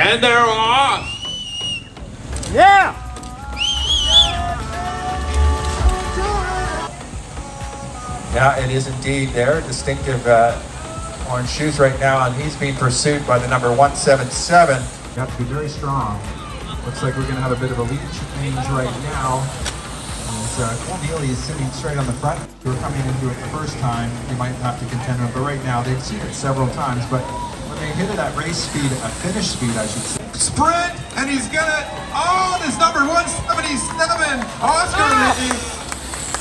And they're off. Yeah! Yeah, it is indeed there. Distinctive orange shoes right now, and he's being pursued by the number 177. You have to be very strong. Looks like we're going to have a bit of a lead change right now. As Neely is sitting straight on the front. If you're coming into it the first time, you might have to contend with it, but right now they've seen it several times. But when they hit it at race speed, a finish speed, I should say. Sprint, and he's gonna, oh, this number 177, Oscar Lee.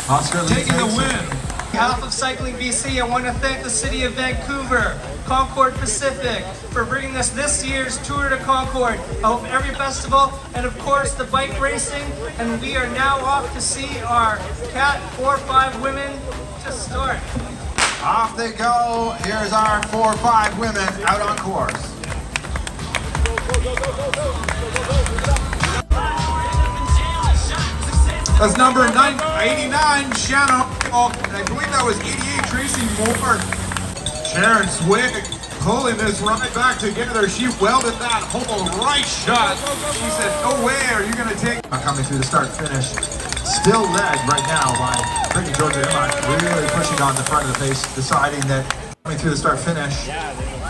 Oscar Lee taking the win. On behalf of Cycling BC, I want to thank the City of Vancouver, Concord Pacific, for bringing us this year's Tour de Concord. I hope every festival, and of course the bike racing, and we are now off to see our Cat 4-5 women to start. Off they go. Here's our 4-5 women out on course. That's number 89, Shannon. And I believe that was 88, Tracy Moore. Sharon Swig pulling this right back together. She welded that hole right shut. She said, no way are you going to take. Coming through the start finish. Still led right now by Brittany Georgia Emma, really pushing on the front of the pace, deciding that coming through the start finish.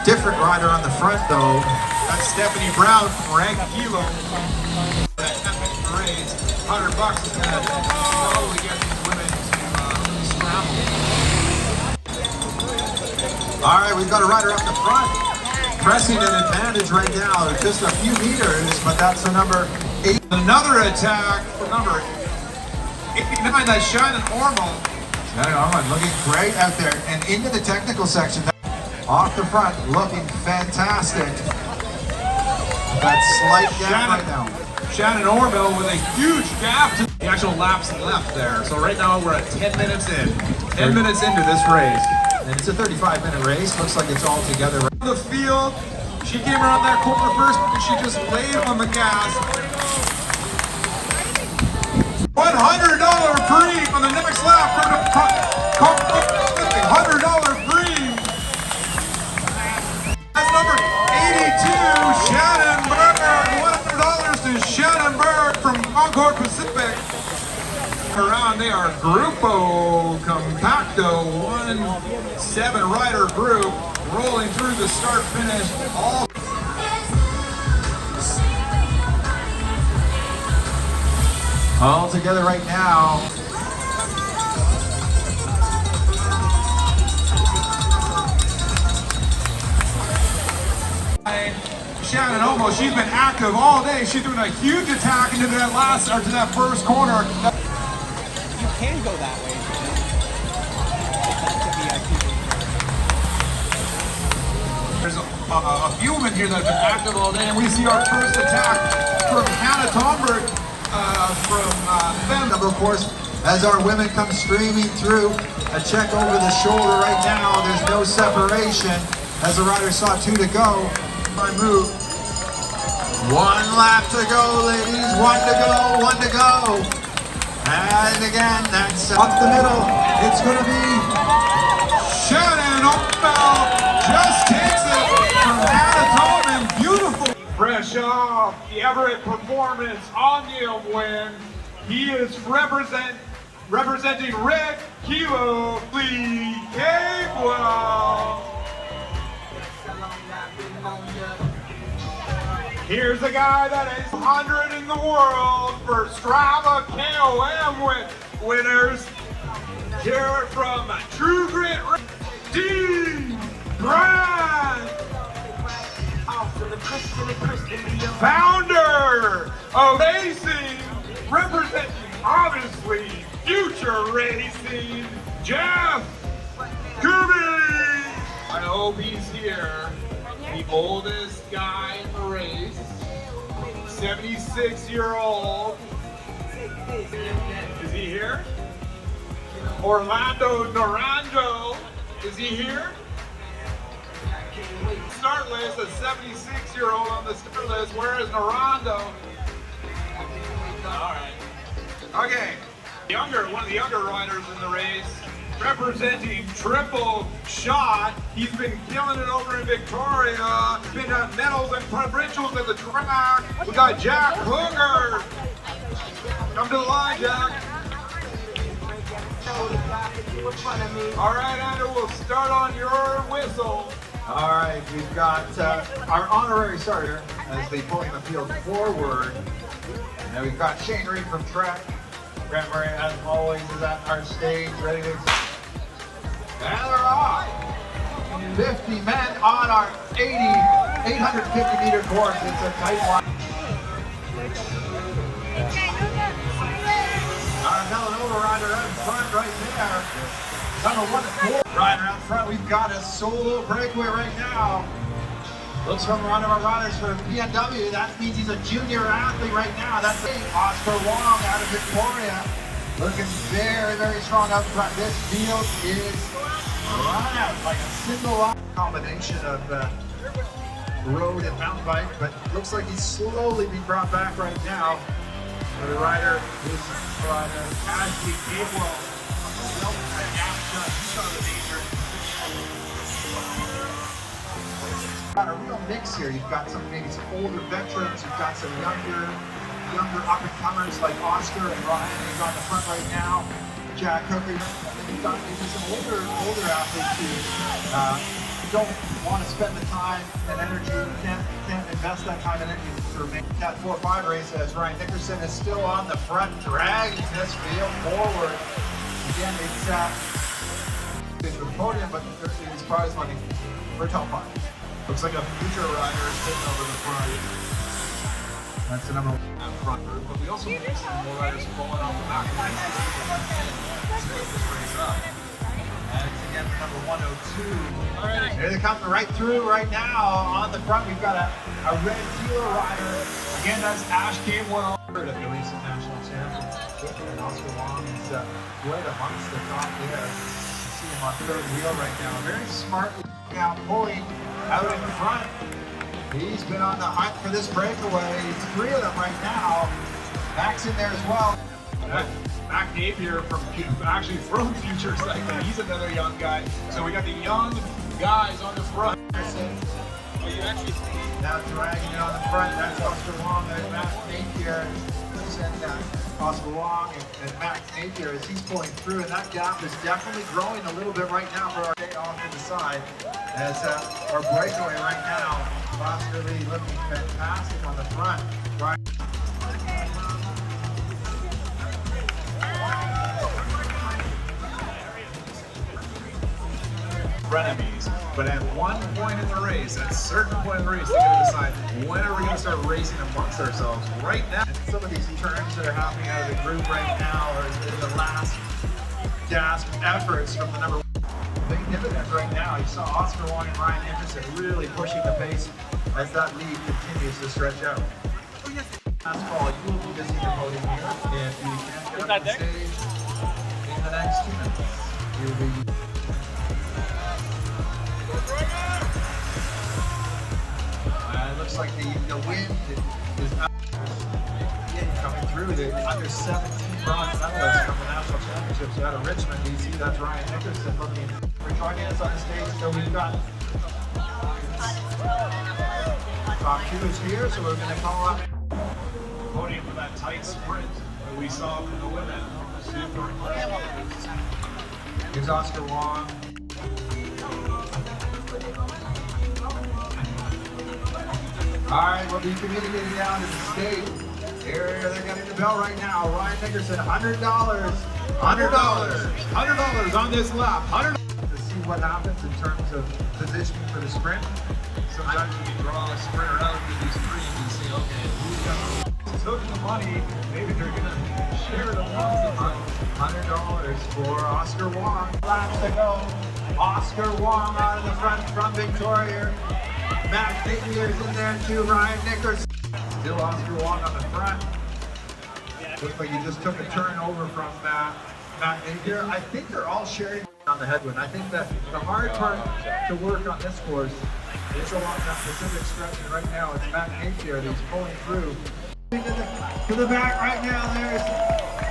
Different rider on the front though. That's Stephanie Brown from Rank Kilo. That epic parade. $100 is going to probably get these women to scramble. All right, we've got a rider up the front, pressing an advantage right now. Just a few meters, but that's the number 8. Another attack for number 89, that's Shannon Ormo. Shannon Ormo looking great out there and into the technical section. Off the front, looking fantastic. That slight gap right now. Shannon Ormo with a huge gap to the actual laps left there. So right now we're at 10 minutes in. 10 minutes into this race. And it's a 35-minute race. Looks like it's all together. The field, she came around that corner first, and she just laid on the gas. $100 free on the next lap for the $100 free. That's number 82, Shannon Berg. $100 to Shannon Berg from Concord Pacific. Around, they are Grupo Compacto, 7-rider group, rolling through the start finish. All together right now. Shannon Ormo, she's been active all day. She's doing a huge attack into that last, or to that first corner. You can go that way. There's a few women here that have been active all day, and we see our first attack from Hannah Tomberg from Fem. Of course, as our women come streaming through, a check over the shoulder right now. There's no separation as the rider saw 2 to go. My move. 1 lap to go, ladies. 1 to go, 1 to go. And again, that's up the middle. It's going to be Shannon Ormo just takes it from Hannah Tomberg. Beautiful. Fresh off the Everett Performance Omnium win. He is representing Red Kilo Lee Capewell. Here's a guy that is 100 in the world for Strava KOM winners. Here from True Grit, D. Grant, founder of Racing, representing obviously future racing, Jeff Kuby. I hope he's here. The oldest guy in the race, 76-year-old. Is he here? Orlando Naranjo, is he here? Start list, a 76-year-old on the start list. Where is Naranjo? All right. Okay. One of the younger riders in the race, representing Triple Shot. He's been killing it over in Victoria. Been at medals and provincials at the track. We got Jack Hooker. Come to the line, Jack. All right, Andrew, we'll start on your whistle. All right, we've got our honorary starter as they pulling the field forward. And then we've got Shane Reed from Trek. Grant Murray, as always, is at our stage, ready to... And they're off! 50 men on our 850 meter course. It's a tight one. Our Villanova rider out front right there. Number 1 rider out front. We've got a solo breakaway right now. Looks from one of our riders for PNW. That means he's a junior athlete right now. That's Oscar Wong out of Victoria. Looking very, very strong up front. This field is run out like a single combination of road and mountain bike, but looks like he's slowly being brought back right now. The rider is Ashley Gabriel. He saw the danger. Got a real mix here. You've got maybe some older veterans. You've got some younger up-and-comers like Oscar and Ryan. He's on the front right now. Jack Hooker. And then you've got maybe some older athletes who don't want to spend the time and energy. Can't invest that time and energy for making that 4-5 race. As Ryan Nickerson is still on the front, dragging this field forward. Again, it's the podium, but it's prize money for top 5. Looks like a future rider sitting over the front. That's the number 1 front group, but we also need some more riders falling off the back. Split this race up. And it's again for number 102. Alright, here they come right through right now. On the front, we've got a red Keeler rider. Again, that's Ash Gamewell. At the recent national championship, and Oscar Wong is right amongst the top there. You see him on third wheel right now. Very smartly now pulling out in front. He's been on the hunt for this breakaway. It's 3 of them right now. Mac's in there as well. Mac Napier from Future Cycling. He's another young guy. So we got the young guys on the front. Now dragging it on the front. That's Oscar Wong. There's Mac Napier. And Oscar Wong and Max Napier as he's pulling through, and that gap is definitely growing a little bit right now for our day off to the side. As our breakaway right now, Oscar Lee looking fantastic on the front. Right. Frenemies, but at one point in the race, at a certain point in the race, they're going to decide when are we going to start racing amongst ourselves. Right now, and some of these turns that are happening out of the group right now are in the last gasp efforts from the number 1. Big dividends right now. You saw Oscar Wong and Ryan Anderson really pushing the pace as that lead continues to stretch out. Last call, you will be visiting the podium here if you can't get up on stage in the next 2 minutes. You'll be. It looks like the wind is up. Coming through the under 17 bronze medalists from the National Championships out of Richmond, BC. That's Ryan Nickerson looking for joining us on the stage. So we've got top 2 is here, so we're going to call up podium for that tight sprint that we saw from the women. Super impressive. Here's Oscar Wong. All right, we'll be communicating down to the state. Here, they're getting the bell right now. Ryan Nickerson, $100. $100 on this lap. $100 to see what happens in terms of positioning for the sprint. Sometimes when you draw a sprinter out with these screens, you see, okay, who's took the money? Maybe they're gonna share it amongst them. $100 for Oscar Wong. Laps to go. Oscar Wong out in the front from Victoria. Matt Napier is in there too. Ryan Nickerson. Still Oscar Wong on the front. Looks like he just took a turn over from Matt Napier. I think they're all sharing on the headwind. I think that the hard part to work on this course is along that Pacific stretch, and right now it's Matt Napier that's pulling through. To the back right now, there's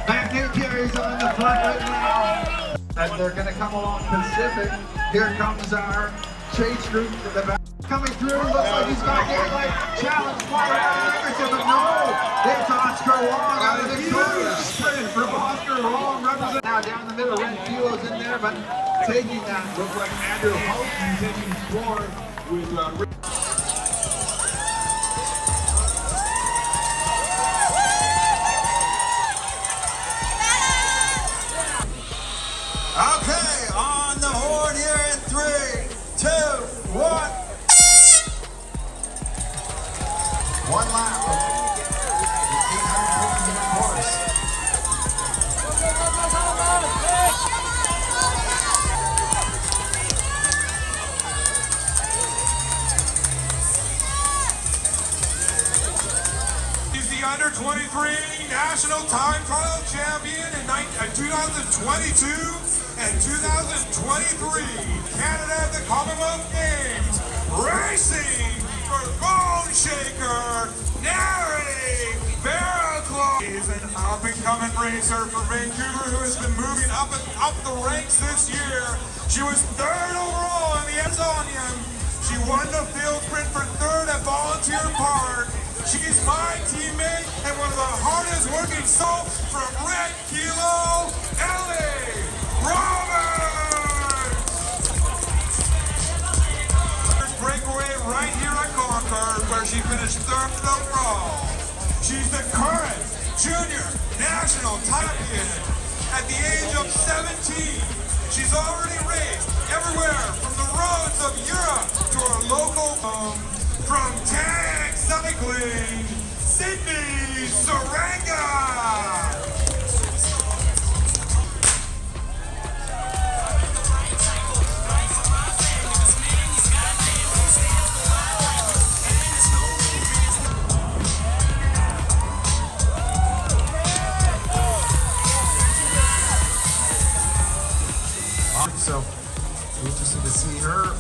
Matt Napier. He's on the front right now. as they're going to come along Pacific. Here comes our chase group to the back. Coming through, looks like he's going to get like challenged by Anderson, but no! It's Oscar Wong out of the victorious sprint from Oscar Wong, representing now down the middle. Red Kilo's in there, but taking that looks like Andrew Houghton taking forward with Okay, on the horn here in 3, 2, 1. One lap of the 850-meter course. He's the under 23 national time trial champion in 2022 and 2023. Canada at the Commonwealth Games. Racing for Bone Shaker, Nary Barraclough. He's an up-and-coming racer for Vancouver who has been moving up the ranks this year. She was 3rd overall in the Amazonian. She won the field sprint for 3rd at Volunteer Park. She's my teammate and one of the hardest working souls from Red Kilo, Ellie Roberts! First breakaway right here at Concord, where she finished 3rd overall. She's the current junior national champion at the age of 17. She's already raced everywhere from the roads of Europe to our local from Tag Cycling, Sydney Saranga. So interesting to see her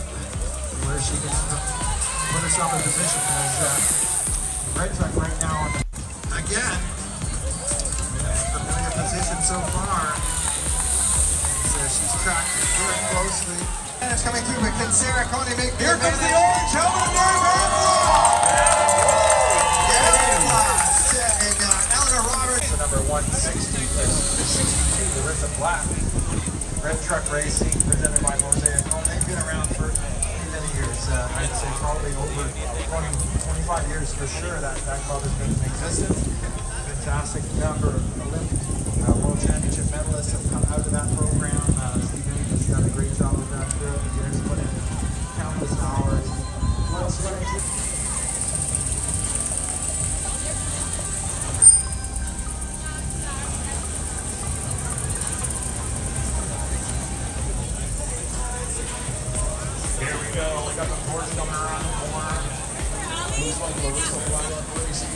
where she can put herself in position as Red Truck right now. Again, familiar position so far. So she's tracked very closely. And it's coming through, but can Sarah Coney make Here comes the orange helmet of Mary Barraclough! and Eleanor Roberts. The number 160 is 62, the Rissa Black. Red Truck Racing, presented by Mosaic. They've been around for many years. I'd say probably over 20, 25 years for sure that club has been in existence. Fantastic number of Olympic World Championship medalists have come out of that program. Steve Higgins has done a great job with that throughout the years, put in countless hours. Here we go. We got the horse coming around the corner. Looks like Larissa Black racing.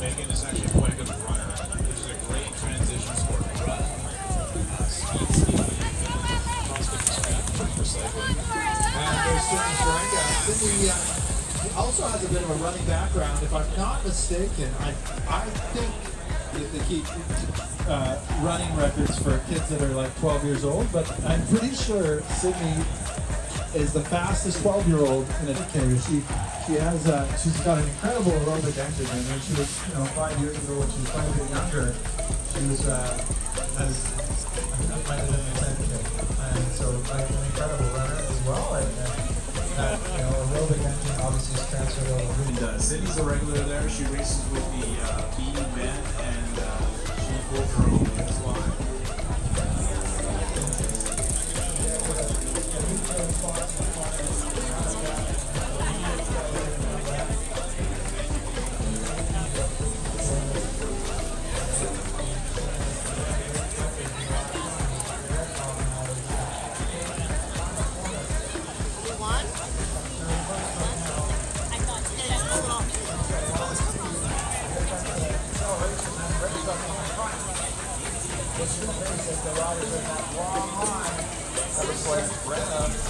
Megan is actually quite a good runner. This is a great transition sport. Run, speed, for cycling. And there's Sydney Saranga. Sydney also has a bit of a running background. If I'm not mistaken, I think that they keep running records for kids that are like 12 years old, but I'm pretty sure Sydney is the fastest 12-year-old in a carrier. She's got an incredible aerobic engine, and when she was 5 years ago, when she was quite a bit younger, she was as and so like an incredible runner as well. And that aerobic engine obviously is transferred over. And Sydney's a regular there. She races with the B men, and she pulls her own fly. That looks like Brenna.